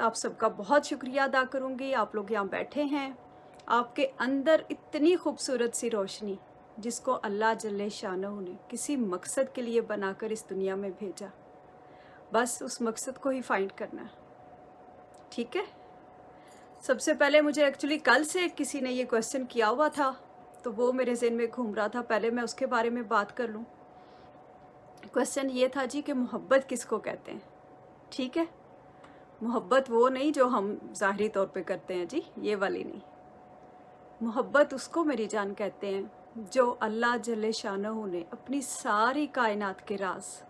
आप सबका बहुत शुक्रिया अदा करूँगी। आप लोग यहाँ बैठे हैं, आपके अंदर इतनी खूबसूरत सी रोशनी जिसको अल्लाह जल्ले शानहू ने किसी मकसद के लिए बनाकर इस दुनिया में भेजा, बस उस मकसद को ही फाइंड करना है। ठीक है। सबसे पहले मुझे एक्चुअली कल से किसी ने ये क्वेश्चन किया हुआ था, तो वो मेरे ज़हन में घूम रहा था, पहले मैं उसके बारे में बात कर लूँ। क्वेश्चन ये था जी कि मोहब्बत किसको कहते हैं। ठीक है, मोहब्बत वो नहीं जो हम ज़ाहरी तौर पे करते हैं जी, ये वाली नहीं। मोहब्बत उसको मेरी जान कहते हैं जो अल्लाह जल्ले शानहू ने अपनी सारी कायनात के राज,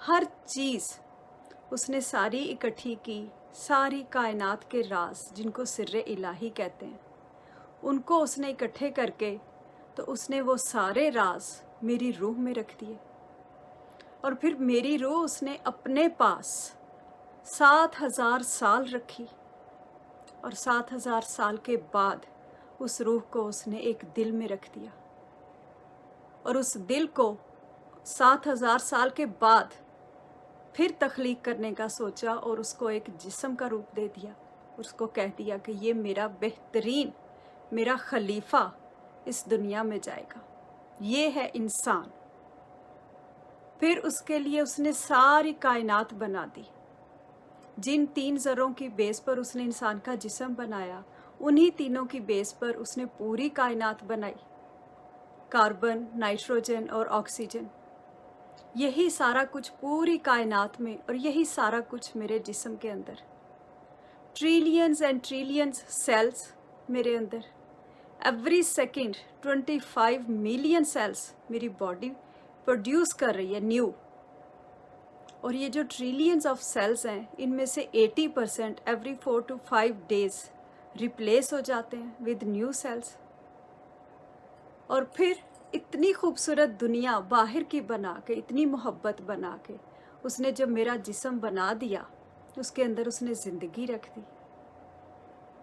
हर चीज़ उसने सारी इकट्ठी की, सारी कायनात के राज जिनको सिर्रे इलाही कहते हैं, उनको उसने इकट्ठे करके तो उसने वो सारे राज मेरी रूह में रख दिए। और फिर मेरी रूह उसने अपने पास 7,000 साल रखी, और 7,000 साल के बाद उस रूह को उसने एक दिल में रख दिया, और उस दिल को 7,000 साल के बाद फिर तख्लीक करने का सोचा और उसको एक जिस्म का रूप दे दिया। उसको कह दिया कि ये मेरा बेहतरीन, मेरा खलीफा इस दुनिया में जाएगा, ये है इंसान। फिर उसके लिए उसने सारी कायनात बना दी। जिन 3 ज़रों की बेस पर उसने इंसान का जिस्म बनाया, उन्हीं तीनों की बेस पर उसने पूरी कायनात बनाई, कार्बन, नाइट्रोजन और ऑक्सीजन। यही सारा कुछ पूरी कायनात में, और यही सारा कुछ मेरे जिस्म के अंदर। ट्रिलियंस एंड ट्रिलियंस सेल्स मेरे अंदर, एवरी सेकेंड 25 मिलियन सेल्स मेरी बॉडी प्रोड्यूस कर रही है न्यू। और ये जो ट्रिलियंस ऑफ सेल्स हैं, इनमें से 80% एवरी 4 to 5 डेज रिप्लेस हो जाते हैं विद न्यू सेल्स। और फिर इतनी खूबसूरत दुनिया बाहर की बना के, इतनी मोहब्बत बना के उसने जब मेरा जिस्म बना दिया, उसके अंदर उसने ज़िंदगी रख दी।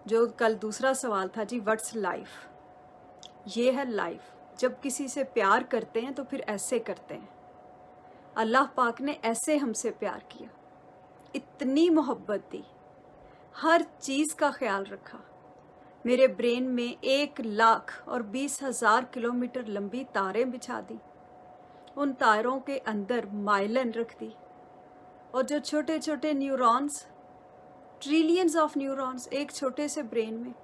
जो कल दूसरा सवाल था जी, व्हाट्स लाइफ, ये है लाइफ। जब किसी से प्यार करते हैं तो फिर ऐसे करते हैं। अल्लाह पाक ने ऐसे हमसे प्यार किया, इतनी मोहब्बत दी, हर चीज़ का ख्याल रखा। मेरे ब्रेन में 1,20,000 किलोमीटर लंबी तारें बिछा दी, उन तारों के अंदर माइलन रख दी, और जो छोटे छोटे न्यूरॉन्स, ट्रिलियंस ऑफ न्यूरॉन्स एक छोटे से ब्रेन में,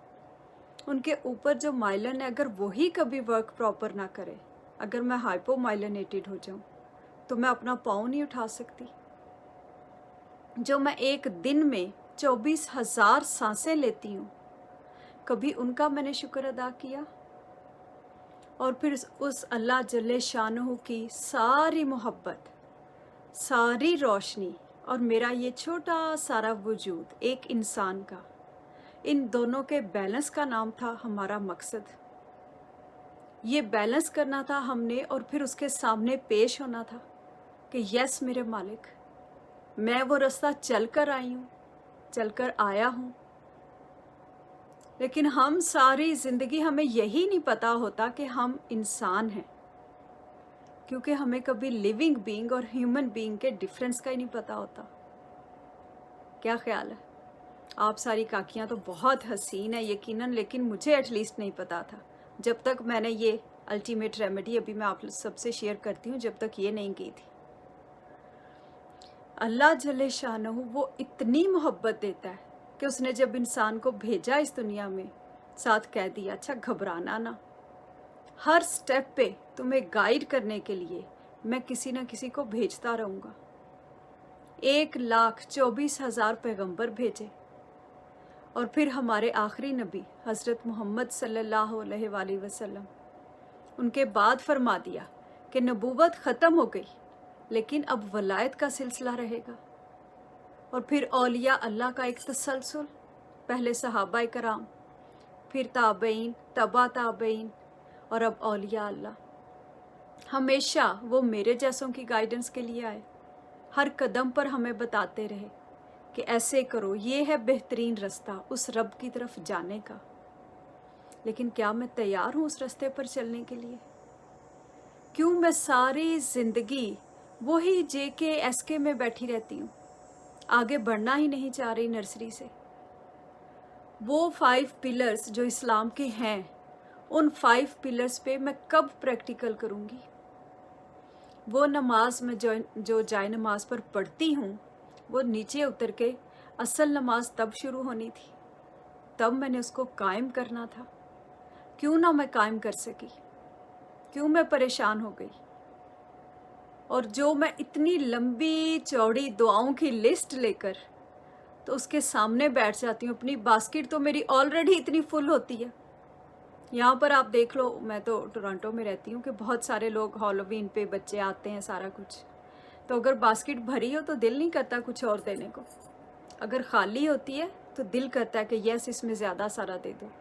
उनके ऊपर जो माइलन है, अगर वही कभी वर्क प्रॉपर ना करे, अगर मैं हाइपोमाइलिनेटेड हो जाऊं, तो मैं अपना पाँव नहीं उठा सकती। जो मैं एक दिन में 24,000 सांसें लेती हूँ, कभी उनका मैंने शुक्र अदा किया? और फिर उस अल्लाह जल्ले शानहू की सारी मोहब्बत, सारी रोशनी, और मेरा ये छोटा सारा वजूद एक इंसान का, इन दोनों के बैलेंस का नाम था हमारा मकसद। ये बैलेंस करना था हमने, और फिर उसके सामने पेश होना था कि यस मेरे मालिक, मैं वो रास्ता चल कर आई हूँ, चल कर आया हूँ। लेकिन हम सारी ज़िंदगी, हमें यही नहीं पता होता कि हम इंसान हैं, क्योंकि हमें कभी लिविंग बीइंग और ह्यूमन बीइंग के डिफरेंस का ही नहीं पता होता। क्या ख्याल है? आप सारी काकियाँ तो बहुत हसीन है यकीनन, लेकिन मुझे एटलीस्ट नहीं पता था जब तक मैंने ये अल्टीमेट रेमेडी, अभी मैं आप सबसे शेयर करती हूँ, जब तक ये नहीं की थी। अल्लाह जल्ले शानहू वो इतनी मोहब्बत देता है कि उसने जब इंसान को भेजा इस दुनिया में, साथ कह दिया, अच्छा घबराना ना, हर स्टेप पे तुम्हें गाइड करने के लिए मैं किसी न किसी को भेजता रहूँगा। 1,24,000 पैगंबर भेजे, और फिर हमारे आखिरी नबी हज़रत मोहम्मद सल्लल्लाहु अलैहि वसल्लम, उनके बाद फरमा दिया कि नबूवत ख़त्म हो गई, लेकिन अब वलायत का सिलसिला रहेगा। और फिर औलिया अल्लाह का एक तसलसल, पहले सहाबा कराम, फिर ताबईन, तबा ताबईन, और अब औलिया अल्लाह। हमेशा वो मेरे जैसों की गाइडेंस के लिए आए, हर कदम पर हमें बताते रहे कि ऐसे करो, ये है बेहतरीन रास्ता उस रब की तरफ जाने का। लेकिन क्या मैं तैयार हूँ उस रास्ते पर चलने के लिए? क्यों मैं सारी ज़िंदगी वही JK SK में बैठी रहती हूँ? आगे बढ़ना ही नहीं चाह रही नर्सरी से। वो 5 पिलर्स जो इस्लाम के हैं, उन 5 पिलर्स पे मैं कब प्रैक्टिकल करूँगी? वो नमाज में जो जाए नमाज पर पढ़ती हूँ, वो नीचे उतर के असल नमाज तब शुरू होनी थी, तब मैंने उसको कायम करना था। क्यों ना मैं कायम कर सकी? क्यों मैं परेशान हो गई? और जो मैं इतनी लंबी चौड़ी दुआओं की लिस्ट लेकर तो उसके सामने बैठ जाती हूँ। अपनी बास्केट तो मेरी ऑलरेडी इतनी फुल होती है। यहाँ पर आप देख लो, मैं तो टोरंटो में रहती हूँ कि बहुत सारे लोग हैलोवीन पे बच्चे आते हैं, सारा कुछ। तो अगर बास्केट भरी हो तो दिल नहीं करता कुछ और देने को, अगर खाली होती है तो दिल करता है कि यस इसमें ज़्यादा सारा दे दो।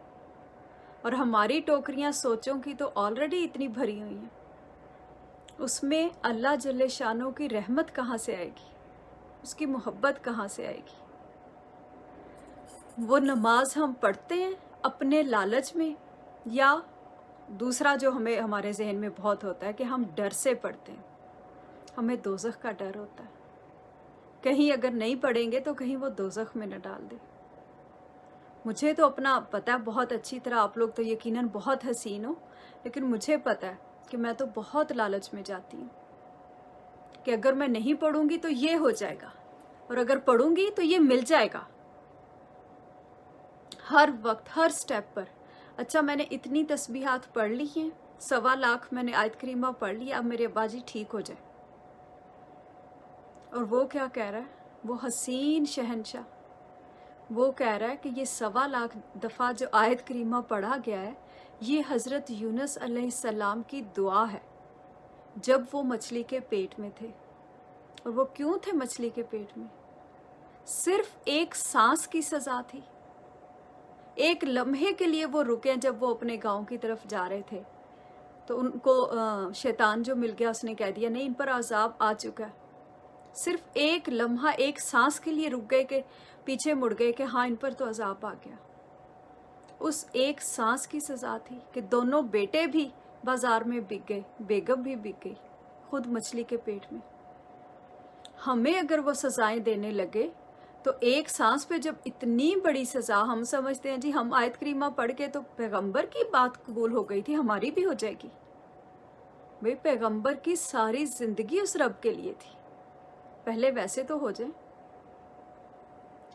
और हमारी टोकरियाँ सोचों की तो ऑलरेडी इतनी भरी हुई हैं, उसमें अल्लाह जल्ले शानो की रहमत कहाँ से आएगी? उसकी मोहब्बत कहाँ से आएगी? वो नमाज हम पढ़ते हैं अपने लालच में, या दूसरा जो हमारे जहन में बहुत होता है कि हम डर से पढ़ते हैं, हमें दोज़ख का डर होता है, कहीं अगर नहीं पढ़ेंगे तो कहीं वो दोज़ख में न डाल दे। मुझे तो अपना पता है बहुत अच्छी तरह, आप लोग तो यकीनन बहुत हसीन हो, लेकिन मुझे पता है कि मैं तो बहुत लालच में जाती हूँ कि अगर मैं नहीं पढ़ूंगी तो ये हो जाएगा, और अगर पढ़ूंगी तो ये मिल जाएगा। हर वक्त हर स्टेप पर, अच्छा मैंने इतनी तस्बीहात पढ़ ली हैं, 1.25 लाख मैंने आयत करीमा पढ़ ली, अब मेरे अब्बा जी ठीक हो जाए। और वो क्या कह रहा है, वो हसीन शहनशाह, वो कह रहा है कि ये 1.25 लाख दफ़ा जो आयत करीमा पढ़ा गया है, ये हज़रत यूनुस अलैहिस्सलाम की दुआ है जब वो मछली के पेट में थे। और वो क्यों थे मछली के पेट में? सिर्फ एक सांस की सज़ा थी। एक लम्हे के लिए वो रुके, जब वो अपने गांव की तरफ जा रहे थे तो उनको शैतान जो मिल गया, उसने कह दिया नहीं इन पर अजाब आ चुका है। सिर्फ एक लम्हा, एक सांस के लिए रुक गए, कि पीछे मुड़ गए कि हाँ इन पर तो अजाब आ गया। उस एक सांस की सज़ा थी कि दोनों बेटे भी बाजार में बिक गए, बेगम भी बिक गई, खुद मछली के पेट में। हमें अगर वो सज़ाएं देने लगे तो एक सांस पे जब इतनी बड़ी सज़ा, हम समझते हैं जी हम आयत करीमा पढ़ के तो पैगंबर की बात कबूल हो गई थी, हमारी भी हो जाएगी। भाई पैगंबर की सारी ज़िंदगी उस रब के लिए थी, पहले वैसे तो हो जाए।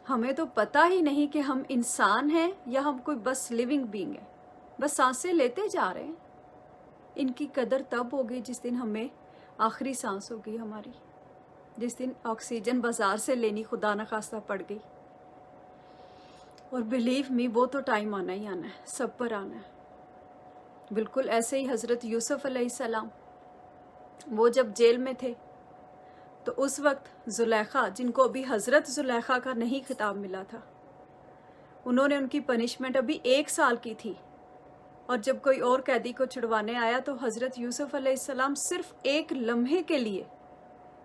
हमें तो पता ही नहीं कि हम इंसान हैं या हम कोई बस लिविंग बीइंग है, बस सांसें लेते जा रहे हैं। इनकी कदर तब होगी जिस दिन हमें आखिरी सांस होगी हमारी, जिस दिन ऑक्सीजन बाजार से लेनी खुदा न खास्ता पड़ गई। और बिलीव मी, वो तो टाइम आना ही आना है, सब पर आना है। बिल्कुल ऐसे ही हज़रत यूसुफ अलैहिस्सलाम, वो जब जेल में थे तो उस वक्त जुलेखा, जिनको अभी हज़रत जुलेखा का नहीं खिताब मिला था, उन्होंने उनकी पनिशमेंट अभी 1 साल की थी। और जब कोई और कैदी को छुड़वाने आया तो हज़रत यूसुफ अलैहिस्सलाम सिर्फ एक लम्हे के लिए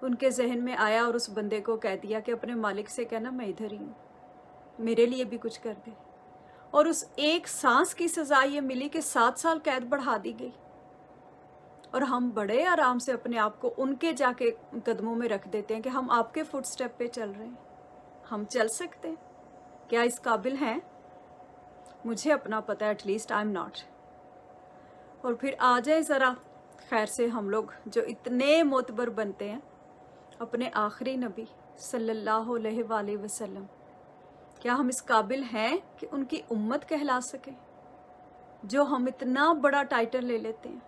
उनके जहन में आया और उस बंदे को कह दिया कि अपने मालिक से कहना मैं इधर ही हूँ, मेरे लिए भी कुछ कर दे। और उस एक सांस की सज़ा ये मिली कि 7 साल कैद बढ़ा दी गई। और हम बड़े आराम से अपने आप को उनके जाके कदमों में रख देते हैं कि हम आपके फुट स्टेप पे चल रहे हैं। हम चल सकते हैं क्या? इस काबिल हैं? मुझे अपना पता है, एटलीस्ट आई एम नॉट। और फिर आ जाए ज़रा खैर से हम लोग जो इतने मोतबर बनते हैं अपने आखिरी नबी सल्लल्लाहु अलैहि वसल्लम, क्या हम इस काबिल हैं कि उनकी उम्मत कहला सके, जो हम इतना बड़ा टाइटल ले लेते हैं?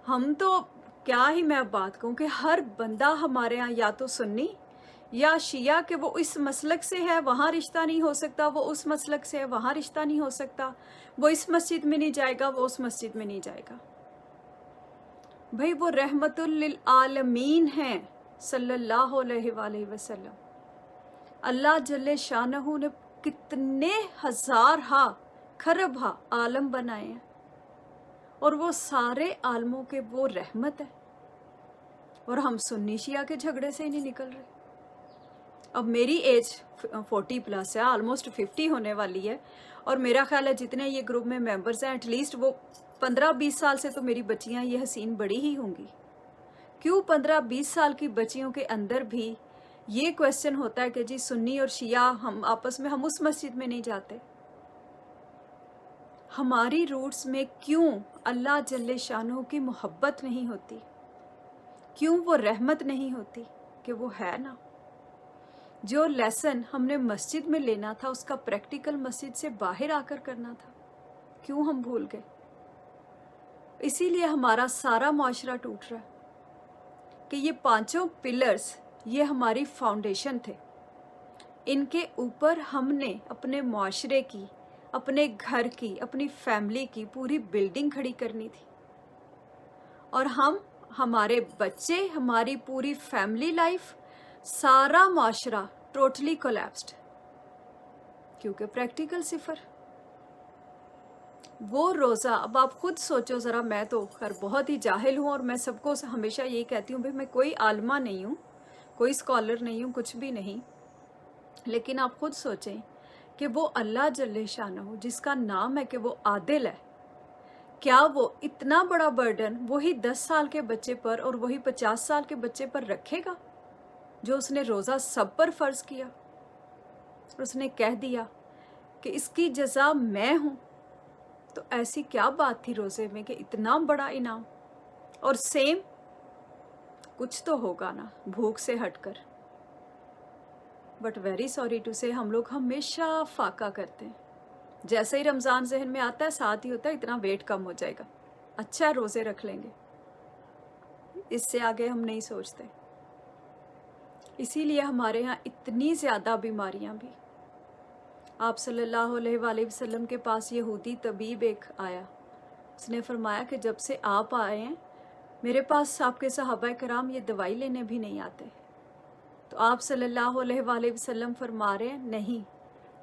हम तो क्या ही मैं बात कहूँ कि हर बंदा हमारे यहाँ या तो सुन्नी या शिया, कि वो इस मसलक से है वहाँ रिश्ता नहीं हो सकता, वो उस मसलक से है वहाँ रिश्ता नहीं हो सकता, वो इस मस्जिद में नहीं जाएगा, वो उस मस्जिद में नहीं जाएगा। भाई वो रहमतुल लिल आलमीन हैं सल्लल्लाहु अलैहि वसल्लम। अल्लाह जल्ले शानहू ने कितने हजार हा खरब हा आलम बनाए हैं, और वो सारे आलमों के वो रहमत है। और हम सुन्नी शिया के झगड़े से ही नहीं निकल रहे। अब मेरी एज 40+ है, ऑलमोस्ट 50 होने वाली है, और मेरा ख्याल है जितने ये ग्रुप में मेंबर्स हैं एटलीस्ट वो 15-20 साल से तो मेरी बच्चियां, ये हसीन, बड़ी ही होंगी। क्यों 15-20 साल की बच्चियों के अंदर भी یہ کویسچن ہوتا ہے کہ جی سنی اور شیعہ ہم آپس میں ہم اس مسجد میں نہیں جاتے. ہماری روٹس میں کیوں اللہ جل شانہ کی محبت نہیں ہوتی؟ کیوں وہ رحمت نہیں ہوتی کہ وہ ہے نا؟ جو لیسن ہم نے مسجد میں لینا تھا اس کا پریکٹیکل مسجد سے باہر آ کر کرنا تھا، کیوں ہم بھول گئے؟ اسی لیے ہمارا سارا معاشرہ ٹوٹ رہا ہے کہ یہ 5 پلرز یہ ہماری فاؤنڈیشن تھے. ان کے اوپر ہم نے اپنے معاشرے کی، اپنے گھر کی، اپنی فیملی کی پوری بلڈنگ کھڑی کرنی تھی. اور ہمارے بچے، ہماری پوری فیملی لائف، سارا معاشرہ ٹوٹلی کولیپسڈ، کیونکہ پریکٹیکل صفر. وہ روزہ، اب آپ خود سوچو ذرا، میں تو خیر بہت ہی جاہل ہوں اور میں سب کو ہمیشہ یہی کہتی ہوں، بھائی میں کوئی عالمہ نہیں ہوں، کوئی اسکالر نہیں ہوں، کچھ بھی نہیں. لیکن آپ خود سوچیں کہ وہ اللہ جل شانہ جس کا نام ہے کہ وہ عادل ہے، کیا وہ اتنا بڑا برڈن وہی 10 سال کے بچے پر اور وہی 50 سال کے بچے پر رکھے گا جو اس نے روزہ سب پر فرض کیا؟ اور اس نے کہہ دیا کہ اس کی جزا میں ہوں. تو ایسی کیا بات تھی روزے میں کہ اتنا بڑا انعام؟ اور سیم کچھ تو ہوگا نا بھوک سے ہٹ کر. بٹ ویری سوری ٹو سے ہم لوگ ہمیشہ فاقہ کرتے ہیں. جیسے ہی رمضان ذہن میں آتا ہے ساتھ ہی ہوتا ہے اتنا ویٹ کم ہو جائے گا، اچھا روزے رکھ لیں گے، اس سے آگے ہم نہیں سوچتے. اسی لیے ہمارے ہاں اتنی زیادہ بیماریاں بھی. آپ صلی اللہ علیہ وآلہ وسلم کے پاس یہودی طبیب ایک آیا، اس نے فرمایا کہ جب سے آپ آئے ہیں میرے پاس آپ کے صحابہ کرام یہ دوائی لینے بھی نہیں آتے. تو آپ صلی اللہ علیہ وآلہ وسلم فرما رہے ہیں نہیں،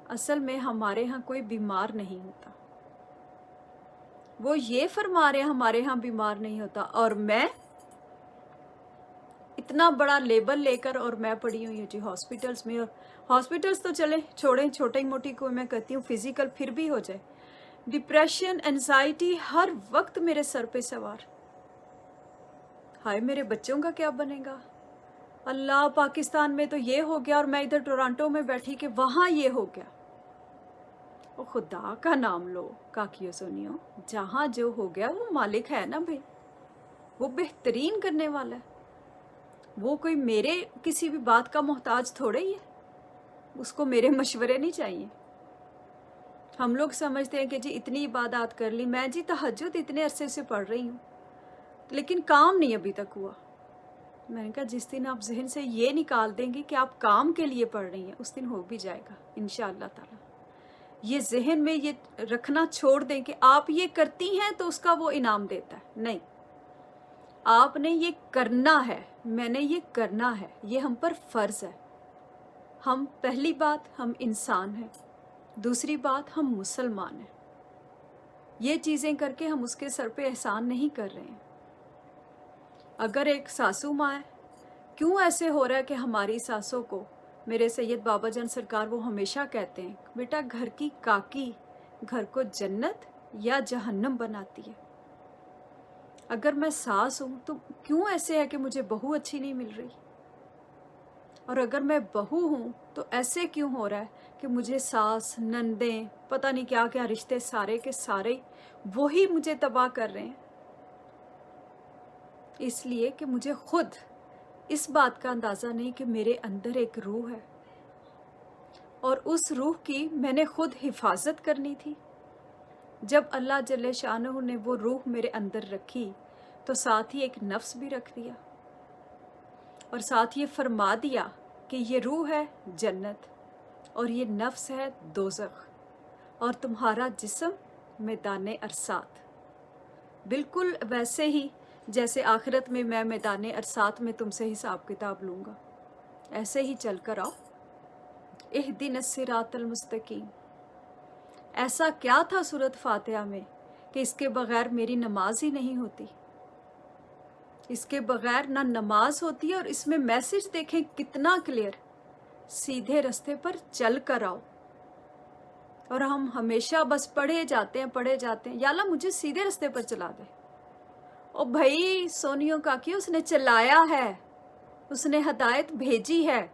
اصل میں ہمارے ہاں کوئی بیمار نہیں ہوتا. وہ یہ فرما رہے ہیں ہمارے ہاں بیمار نہیں ہوتا، اور میں اتنا بڑا لیبل لے کر اور میں پڑی ہوئی ہوں جی ہاسپٹلز میں. اور ہاسپٹلز تو چلیں چھوڑیں، چھوٹی موٹی کو میں کہتی ہوں فزیکل پھر بھی ہو جائے، ڈپریشن، انزائٹی ہر وقت میرے سر پہ سوار. ہائے میرے بچوں کا کیا بنے گا؟ اللہ، پاکستان میں تو یہ ہو گیا اور میں ادھر ٹورانٹو میں بیٹھی کہ وہاں یہ ہو گیا. او خدا کا نام لو کاکیو سونیو، جہاں جو ہو گیا وہ مالک ہے نا بھائی، وہ بہترین کرنے والا ہے. وہ کوئی میرے کسی بھی بات کا محتاج تھوڑے ہی ہے، اس کو میرے مشورے نہیں چاہیے. ہم لوگ سمجھتے ہیں کہ جی اتنی عبادات کر لی، میں جی تہجد اتنے عرصے سے پڑھ رہی ہوں لیکن کام نہیں ابھی تک ہوا. میں نے کہا جس دن آپ ذہن سے یہ نکال دیں گے کہ آپ کام کے لیے پڑھ رہی ہیں اس دن ہو بھی جائے گا انشاءاللہ تعالی. یہ ذہن میں یہ رکھنا چھوڑ دیں کہ آپ یہ کرتی ہیں تو اس کا وہ انعام دیتا ہے. نہیں، آپ نے یہ کرنا ہے، میں نے یہ کرنا ہے، یہ ہم پر فرض ہے. ہم پہلی بات ہم انسان ہیں، دوسری بات ہم مسلمان ہیں. یہ چیزیں کر کے ہم اس کے سر پہ احسان نہیں کر رہے ہیں. اگر ایک ساسو ماں ہے، کیوں ایسے ہو رہا ہے کہ ہماری ساسوں کو، میرے سید بابا جان سرکار وہ ہمیشہ کہتے ہیں بیٹا گھر کی کاکی گھر کو جنت یا جہنم بناتی ہے. اگر میں ساس ہوں تو کیوں ایسے ہے کہ مجھے بہو اچھی نہیں مل رہی؟ اور اگر میں بہو ہوں تو ایسے کیوں ہو رہا ہے کہ مجھے ساس، نندیں، پتہ نہیں کیا کیا رشتے سارے کے سارے وہی مجھے تباہ کر رہے ہیں؟ اس لیے کہ مجھے خود اس بات کا اندازہ نہیں کہ میرے اندر ایک روح ہے اور اس روح کی میں نے خود حفاظت کرنی تھی. جب اللہ جل شانہ نے وہ روح میرے اندر رکھی تو ساتھ ہی ایک نفس بھی رکھ دیا اور ساتھ یہ فرما دیا کہ یہ روح ہے جنت اور یہ نفس ہے دوزخ اور تمہارا جسم میدان ارسات. بالکل ویسے ہی جیسے آخرت میں میدان ارسات میں تم سے حساب کتاب لوں گا، ایسے ہی چل کر آؤ. اہدنا الصراط المستقیم. ایسا کیا تھا سورۃ فاتحہ میں کہ اس کے بغیر میری نماز ہی نہیں ہوتی؟ اس کے بغیر نہ نماز ہوتی ہے. اور اس میں میسج دیکھیں کتنا کلیئر، سیدھے رستے پر چل کر آؤ. اور ہم ہمیشہ بس پڑھے جاتے ہیں یا اللہ مجھے سیدھے رستے پر چلا دے. او بھائی سونیوں کا کہ اس نے چلایا ہے، اس نے ہدایت بھیجی ہے.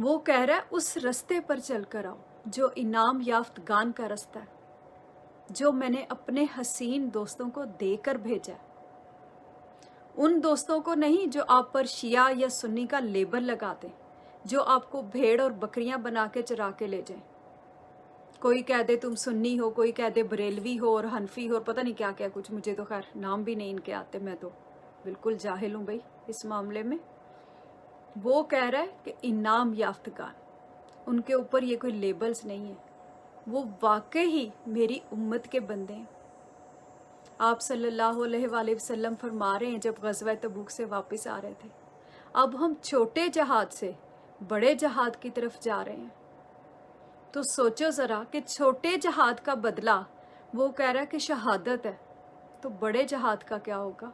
وہ کہہ رہا ہے اس رستے پر چل کر آؤ جو انعام یافتگان کا رستہ ہے، جو میں نے اپنے حسین دوستوں کو دے کر بھیجا ہے، ان دوستوں کو نہیں جو آپ پر شیعہ یا سنی کا لیبل لگا دیں، جو آپ کو بھیڑ اور بکریاں بنا کے چرا کے لے جائیں۔ کوئی کہہ دے تم سنی ہو، کوئی کہہ دے بریلوی ہو اور حنفی ہو اور پتہ نہیں کیا کیا کچھ، مجھے تو خیر نام بھی نہیں ان کے آتے، میں تو بالکل جاہل ہوں بھائی اس معاملے میں۔ وہ کہہ رہا ہے کہ انعام یافتگان، ان کے اوپر یہ کوئی لیبلز نہیں ہے، وہ واقعی ہی میری امت کے بندے ہیں۔ آپ صلی اللہ علیہ وآلہ وسلم فرما رہے ہیں جب غزوہ تبوک سے واپس آ رہے تھے، اب ہم چھوٹے جہاد سے بڑے جہاد کی طرف جا رہے ہیں۔ تو سوچو ذرا کہ چھوٹے جہاد کا بدلہ وہ کہہ رہا ہے کہ شہادت ہے، تو بڑے جہاد کا کیا ہوگا؟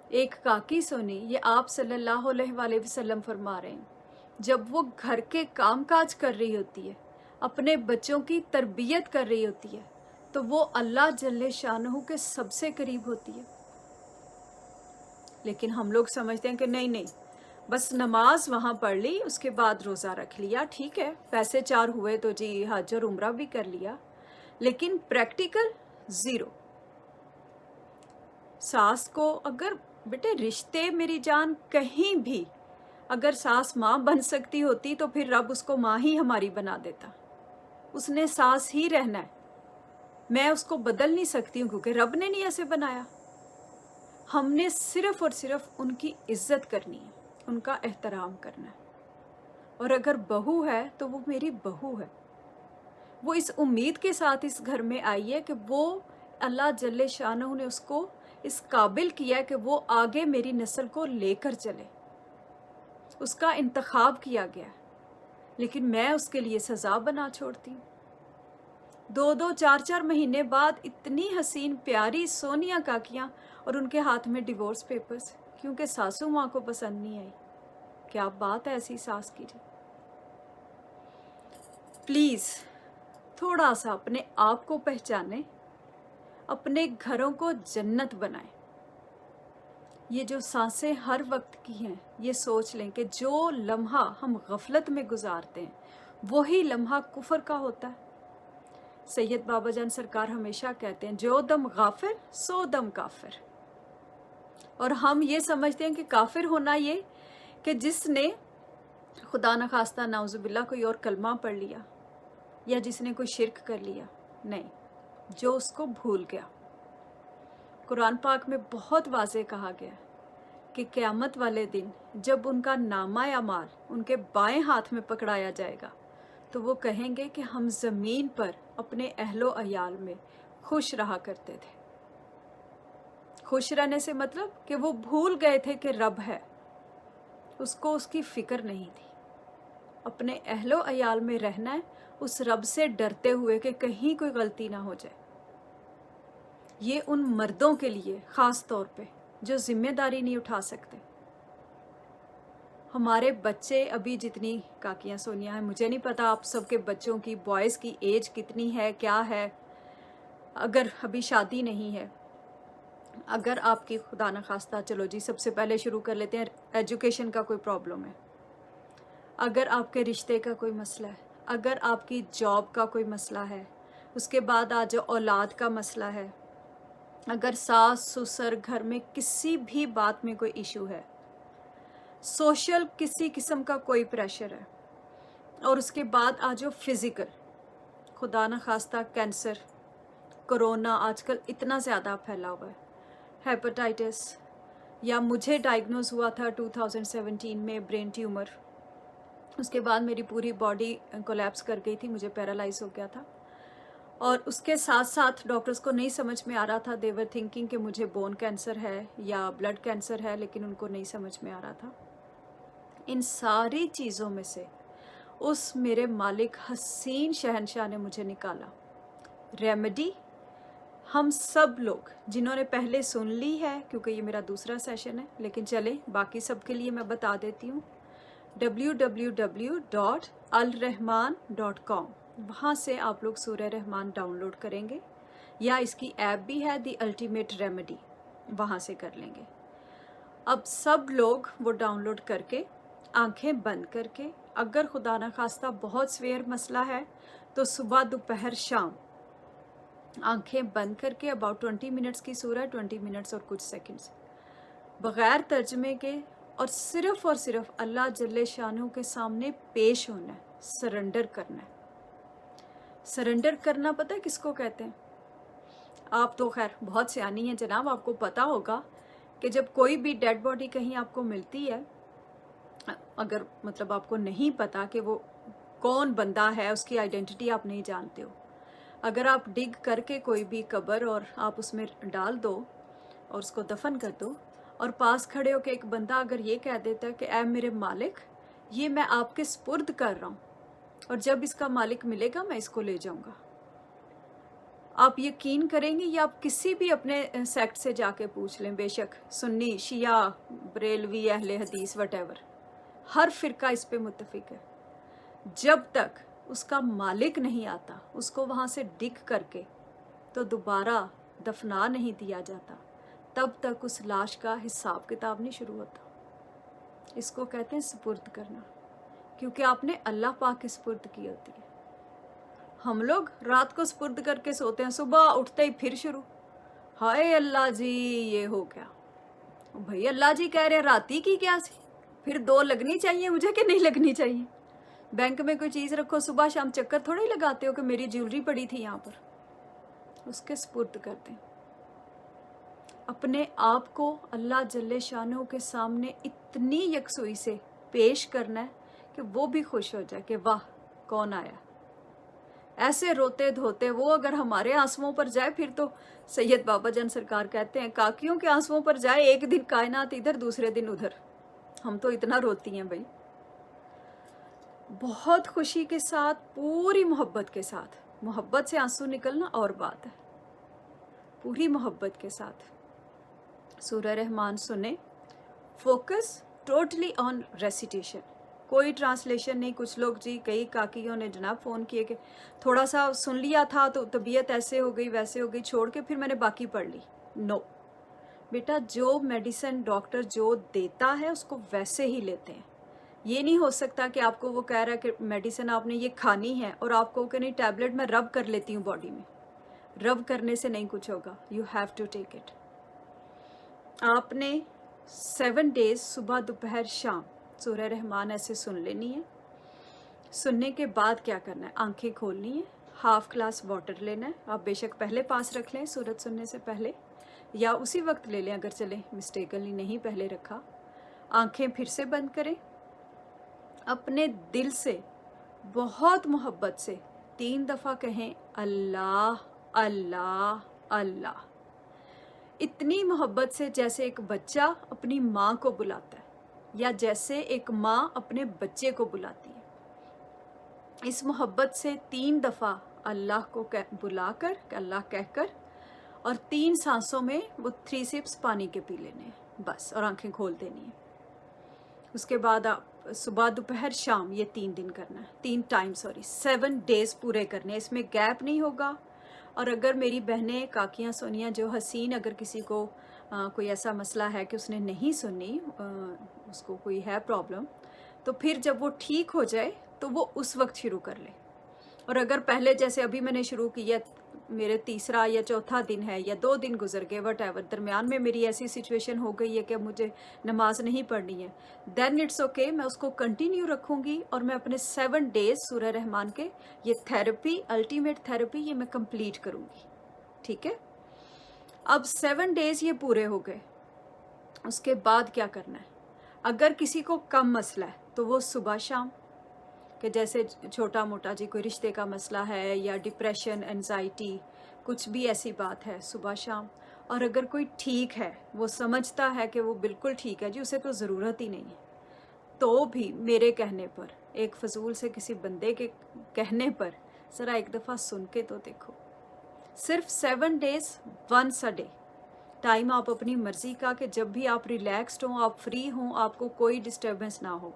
ایک کاکی سونی، یہ آپ صلی اللہ علیہ وآلہ وسلم فرما رہے ہیں جب وہ گھر کے کام کاج کر رہی ہوتی ہے، اپنے بچوں کی تربیت کر رہی ہوتی ہے، تو وہ اللہ جل شانہ کے سب سے قریب ہوتی ہے۔ لیکن ہم لوگ سمجھتے ہیں کہ نہیں نہیں، بس نماز وہاں پڑھ لی، اس کے بعد روزہ رکھ لیا، ٹھیک ہے، پیسے 4 ہوئے تو جی حج اور عمرہ بھی کر لیا، لیکن پریکٹیکل زیرو۔ ساس کو اگر بیٹے رشتے میری جان کہیں بھی اگر ساس ماں بن سکتی ہوتی تو پھر رب اس کو ماں ہی ہماری بنا دیتا، اس نے ساس ہی رہنا ہے، میں اس کو بدل نہیں سکتی ہوں کیونکہ رب نے نہیں ایسے بنایا۔ ہم نے صرف اور صرف ان کی عزت کرنی ہے، ان کا احترام کرنا ہے، اور اگر بہو ہے تو وہ میری بہو ہے، وہ اس امید کے ساتھ اس گھر میں آئی ہے کہ وہ اللہ جل شانہ نے اس کو اس قابل کیا کہ وہ آگے میری نسل کو لے کر چلے، اس کا انتخاب کیا گیا ہے، لیکن میں اس کے لیے سزا بنا چھوڑتی ہوں۔ 2 4 مہینے بعد اتنی حسین پیاری سونیا کاکیاں اور ان کے ہاتھ میں ڈیورس پیپرز، کیونکہ ساسو ماں کو پسند نہیں آئی۔ کیا بات ہے ایسی ساس کی جی! پلیز تھوڑا سا اپنے آپ کو پہچانیں، اپنے گھروں کو جنت بنائیں۔ یہ جو سانسیں ہر وقت کی ہیں، یہ سوچ لیں کہ جو لمحہ ہم غفلت میں گزارتے ہیں وہی لمحہ کفر کا ہوتا ہے۔ سید بابا جان سرکار ہمیشہ کہتے ہیں جو دم غافل سو دم کافر، اور ہم یہ سمجھتے ہیں کہ کافر ہونا یہ کہ جس نے خدا نخواستہ نعوذ باللہ کوئی اور کلمہ پڑھ لیا یا جس نے کوئی شرک کر لیا، نہیں، جو اس کو بھول گیا۔ قرآن پاک میں بہت واضح کہا گیا ہے کہ قیامت والے دن جب ان کا نامہ اعمال ان کے بائیں ہاتھ میں پکڑایا جائے گا تو وہ کہیں گے کہ ہم زمین پر اپنے اہل و عیال میں خوش رہا کرتے تھے۔ خوش رہنے سے مطلب کہ وہ بھول گئے تھے کہ رب ہے، اس کو اس کی فکر نہیں تھی۔ اپنے اہل و عیال میں رہنا ہے اس رب سے ڈرتے ہوئے کہ کہیں کوئی غلطی نہ ہو جائے۔ یہ ان مردوں کے لیے خاص طور پہ جو ذمہ داری نہیں اٹھا سکتے۔ ہمارے بچے ابھی جتنی کاکیاں سونیا ہیں، مجھے نہیں پتا آپ سب کے بچوں کی بوائز کی ایج کتنی ہے، کیا ہے، اگر ابھی شادی نہیں ہے، اگر آپ کی خدا نخواستہ، چلو جی سب سے پہلے شروع کر لیتے ہیں، ایجوکیشن کا کوئی پرابلم ہے، اگر آپ کے رشتے کا کوئی مسئلہ ہے، اگر آپ کی جاب کا کوئی مسئلہ ہے، اس کے بعد آج اولاد کا مسئلہ ہے، اگر ساس سسر گھر میں کسی بھی بات میں کوئی ایشو ہے، سوشل کسی قسم کا کوئی پریشر ہے، اور اس کے بعد آج فزیکل، خدا نخواستہ کینسر، کرونا آج کل اتنا زیادہ پھیلا ہوا ہے، ہیپاٹائٹس، یا مجھے ڈائگنوز ہوا تھا 2017 میں برین ٹیومر، اس کے بعد میری پوری باڈی کولیپس کر گئی تھی، مجھے پیرالائز ہو گیا تھا، اور اس کے ساتھ ساتھ ڈاکٹرز کو نہیں سمجھ میں آ رہا تھا، دے ور تھنکنگ کہ مجھے بون کینسر ہے یا بلڈ کینسر ہے، لیکن ان کو نہیں سمجھ میں آ رہا تھا۔ ان ساری چیزوں میں سے اس میرے مالک حسین شہنشاہ نے مجھے نکالا۔ ریمیڈی ہم سب لوگ جنہوں نے پہلے سن لی ہے، کیونکہ یہ میرا دوسرا سیشن ہے، لیکن چلیں باقی سب کے لیے میں بتا دیتی ہوں، www.alrahman.com، وہاں سے آپ لوگ سورہ رحمان ڈاؤن لوڈ کریں گے، یا اس کی ایپ بھی ہے دی الٹیمیٹ ریمیڈی، وہاں سے کر لیں گے۔ اب سب لوگ وہ ڈاؤن لوڈ کر کے आंखें बंद करके, अगर खुदा न खास्ता बहुत स्वेयर मसला है तो सुबह दोपहर शाम आंखें बंद करके, अबाउट 20 मिनट्स की सूरत, 20 मिनट्स और कुछ सेकंड्स, बग़ैर तर्जमे के और सिर्फ अल्लाह जल्ले शानहू के सामने पेश होना है, सरेंडर करना है। सरेंडर करना पता है किसको कहते हैं? आप तो खैर बहुत सियानी हैं जनाब, आपको पता होगा कि जब कोई भी डेड बॉडी कहीं आपको मिलती है, अगर मतलब आपको नहीं पता कि वो कौन बंदा है, उसकी आइडेंटिटी आप नहीं जानते हो, अगर आप डिग करके कोई भी कब्र और आप उसमें डाल दो और उसको दफन कर दो, और पास खड़े होकर एक बंदा अगर ये कह देता है कि ऐ मेरे मालिक, ये मैं आपके स्पुर्द कर रहा हूँ और जब इसका मालिक मिलेगा मैं इसको ले जाऊँगा, आप यकीन करेंगे? या आप किसी भी अपने सेक्ट से जाके पूछ लें, बेशक सुन्नी, शिया, बरेलवी, अहले हदीस, वटेवर, हर फिरका इस पे मुत्तफिक है, जब तक उसका मालिक नहीं आता, उसको वहाँ से डिग करके तो दोबारा दफना नहीं दिया जाता, तब तक उस लाश का हिसाब किताब नहीं शुरू होता। इसको कहते हैं सुपुर्द करना, क्योंकि आपने अल्लाह पाक की सुपुर्द की होती है। हम लोग रात को सुपुर्द करके सोते हैं, सुबह उठते ही फिर शुरू, हाय अल्लाह जी ये हो गया। भाई अल्लाह जी कह रहे राती की क्या सी, फिर 2 लगनी चाहिए मुझे कि नहीं लगनी चाहिए? बैंक में कोई चीज़ रखो, सुबह शाम चक्कर थोड़ा ही लगाते हो कि मेरी ज्वेलरी पड़ी थी यहाँ पर, उसके सुपुर्द करते हैं। अपने आप को अल्लाह जल्ले शानहू के सामने इतनी यकसुई से पेश करना है कि वो भी खुश हो जाए कि वाह कौन आया। ऐसे रोते धोते वो अगर हमारे आंसुओं पर जाए, फिर तो सैयद बाबा जान सरकार कहते हैं काकियों के आंसुओं पर जाए, एक दिन कायनात इधर दूसरे दिन उधर। हम तो इतना रोती हैं भाई, बहुत खुशी के साथ, पूरी मोहब्बत के साथ। मोहब्बत से आंसू निकलना और बात है, पूरी मोहब्बत के साथ सूरह रहमान सुने, फोकस टोटली ऑन रेसिटेशन, कोई ट्रांसलेशन नहीं। कुछ लोग जी, कई काकियों ने जनाब फ़ोन किए कि थोड़ा सा सुन लिया था तो तबीयत ऐसे हो गई वैसे हो गई, छोड़ के फिर मैंने बाकी पढ़ ली। नो बेटा, जो मेडिसिन डॉक्टर जो देता है उसको वैसे ही लेते हैं। ये नहीं हो सकता कि आपको वो कह रहा है कि मेडिसिन आपने ये खानी है और आपको कि नहीं टैबलेट मैं रब कर लेती हूँ बॉडी में, रब करने से नहीं कुछ होगा। You have to take it. आपने 7 डेज सुबह दोपहर शाम सूरह रहमान ऐसे सुन लेनी है। सुनने के बाद क्या करना है, आंखें खोलनी है, हाफ ग्लास वाटर लेना है। आप बेशक पहले पास रख लें सूरत सुनने से पहले, या उसी वक्त ले लें अगर चले, मिस्टेकली नहीं पहले रखा। आंखें फिर से बंद करें, अपने दिल से बहुत मोहब्बत से 3 दफ़ा कहें अल्लाह अल्लाह अल्लाह, इतनी मोहब्बत से जैसे एक बच्चा अपनी माँ को बुलाता है या जैसे एक माँ अपने बच्चे को बुलाती है। इस मोहब्बत से 3 दफ़ा अल्लाह को बुलाकर, अल्लाह कहकर, और 3 सांसों में वो 3 सिप्स पानी के पी लेने हैं बस, और आंखें खोल देनी है। उसके बाद आप सुबह दोपहर शाम ये 3 दिन करना है, 3 टाइम 7 डेज पूरे करने, इसमें गैप नहीं होगा। और अगर मेरी बहनें काकियाँ सोनियाँ जो हसीन, अगर किसी को कोई ऐसा मसला है कि उसने नहीं सुनी, उसको कोई है प्रॉब्लम, तो फिर जब वो ठीक हो जाए तो वो उस वक्त शुरू कर ले। और अगर पहले जैसे अभी मैंने शुरू किया, मेरे 3रा या 4था दिन है या 2 दिन गुजर गए, वट एवर, दरमियान में मेरी ऐसी सिचुएशन हो गई है कि मुझे नमाज नहीं पढ़नी है, देन इट्स ओके, मैं उसको कंटिन्यू रखूँगी और मैं अपने 7 डेज सूरह रहमान के ये थेरेपी, अल्टीमेट थेरेपी, ये मैं कंप्लीट करूँगी। ठीक है, अब 7 डेज ये पूरे हो गए। उसके बाद क्या करना है, अगर किसी को कम मसला है तो वो सुबह शाम, कि जैसे छोटा मोटा जी कोई रिश्ते का मसला है या डिप्रेशन, एंजाइटी, कुछ भी ऐसी बात है, सुबह शाम। और अगर कोई ठीक है, वो समझता है कि वो बिल्कुल ठीक है जी, उसे तो ज़रूरत ही नहीं है, तो भी मेरे कहने पर, एक फजूल से किसी बंदे के कहने पर ज़रा एक दफ़ा सुन के तो देखो। सिर्फ 7 डेज, 1 a day। टाइम आप अपनी मर्ज़ी का, कि जब भी आप रिलैक्सड हों, आप फ्री हों, आपको कोई डिस्टर्बेंस ना हो,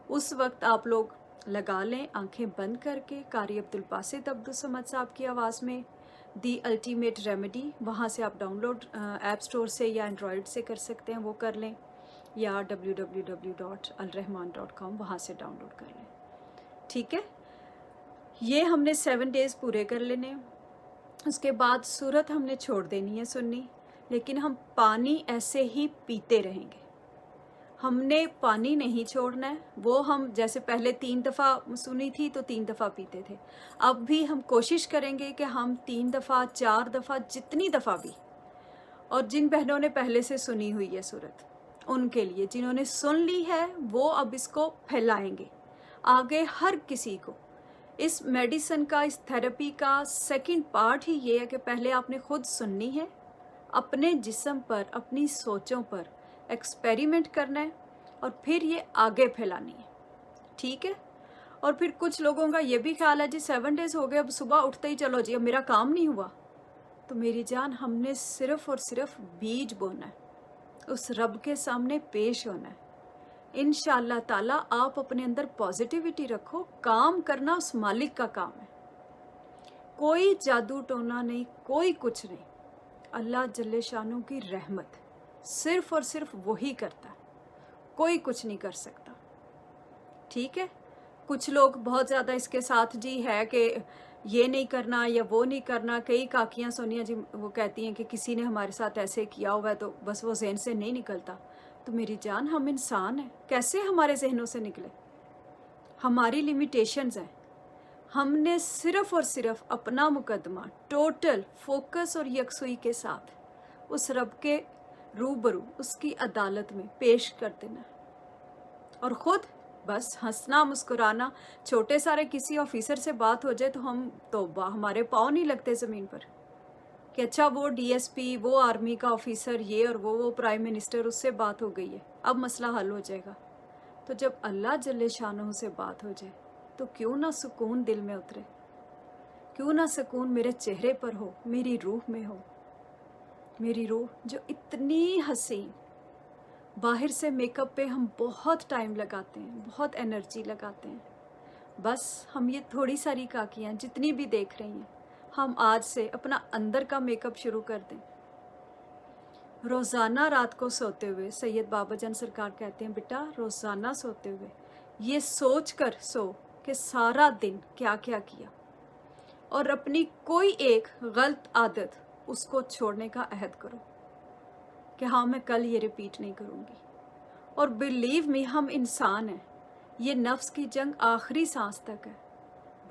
उस वक्त आप लोग लगा लें आंखें बंद करके। कारी अब्दुल बासित अब्दुल समद साहब की आवाज़ में दी अल्टीमेट रेमेडी, वहाँ से आप डाउनलोड ऐप स्टोर से या एंड्रॉयड से कर सकते हैं, वो कर लें। या www.alrahman.com, वहाँ से डाउनलोड कर लें। ठीक है, ये हमने 7 डेज़ पूरे कर लेने। उसके बाद सूरत हमने छोड़ देनी है सुननी, लेकिन हम पानी ऐसे ही पीते रहेंगे। हमने पानी नहीं छोड़ना है। वो हम जैसे पहले 3 दफ़ा सुनी थी तो 3 दफ़ा पीते थे, अब भी हम कोशिश करेंगे कि हम 3 दफ़ा 4 दफ़ा जितनी दफ़ा भी। और जिन बहनों ने पहले से सुनी हुई है सूरत, उनके लिए, जिन्होंने सुन ली है वो अब इसको फैलाएंगे आगे हर किसी को। इस मेडिसिन का, इस थेरेपी का सेकंड पार्ट ही ये है कि पहले आपने खुद सुननी है, अपने जिस्म पर, अपनी सोचों पर एक्सपेरिमेंट करना है और फिर ये आगे फैलानी है। ठीक है, और फिर कुछ लोगों का ये भी ख्याल है जी 7 डेज़ हो गए, अब सुबह उठते ही चलो जी अब मेरा काम नहीं हुआ। तो मेरी जान, हमने सिर्फ और सिर्फ बीज बोना है, उस रब के सामने पेश होना है। इंशाअल्लाह ताला आप अपने अंदर पॉजिटिविटी रखो, काम करना उस मालिक का काम है। कोई जादू टोना नहीं, कोई कुछ नहीं। अल्लाह जल्ले शानू की रहमत सिर्फ और सिर्फ वही करता है, कोई कुछ नहीं कर सकता। ठीक है, कुछ लोग बहुत ज़्यादा इसके साथ जी है कि ये नहीं करना या वो नहीं करना। कई काकियाँ सोनिया जी वो कहती हैं कि किसी ने हमारे साथ ऐसे किया हुआ है तो बस वो जहन से नहीं निकलता। तो मेरी जान, हम इंसान हैं, कैसे हमारे जहनों से निकले? हमारी लिमिटेशंस हैं। हमने सिर्फ और सिर्फ अपना मुकदमा टोटल फोकस और यकसुई के साथ उस रब के रूबरू, उसकी अदालत में पेश कर देना और ख़ुद बस हंसना मुस्कुराना। छोटे सारे किसी ऑफिसर से बात हो जाए तो हम तौबा, हमारे पाँव नहीं लगते ज़मीन पर कि अच्छा वो डीएसपी, वो आर्मी का ऑफिसर, ये और वो प्राइम मिनिस्टर, उससे बात हो गई है, अब मसला हल हो जाएगा। तो जब अल्लाह जल्ले शानहू से बात हो जाए तो क्यों ना सुकून दिल में उतरे, क्यों ना सुकून मेरे चेहरे पर हो, मेरी रूह में हो। मेरी रूह जो इतनी हसीन, बाहर से मेकअप पे हम बहुत टाइम लगाते हैं, बहुत एनर्जी लगाते हैं। बस हम ये थोड़ी सारी काकियाँ जितनी भी देख रही हैं, हम आज से अपना अंदर का मेकअप शुरू कर दें। रोज़ाना रात को सोते हुए सैयद बाबाजान सरकार कहते हैं, बेटा रोज़ाना सोते हुए ये सोच कर सो कि सारा दिन क्या क्या किया, और अपनी कोई एक गलत आदत उसको छोड़ने का अहद करो कि हाँ मैं कल ये रिपीट नहीं करूँगी। और बिलीव मी, हम इंसान हैं, ये नफ्स की जंग आखिरी सांस तक है।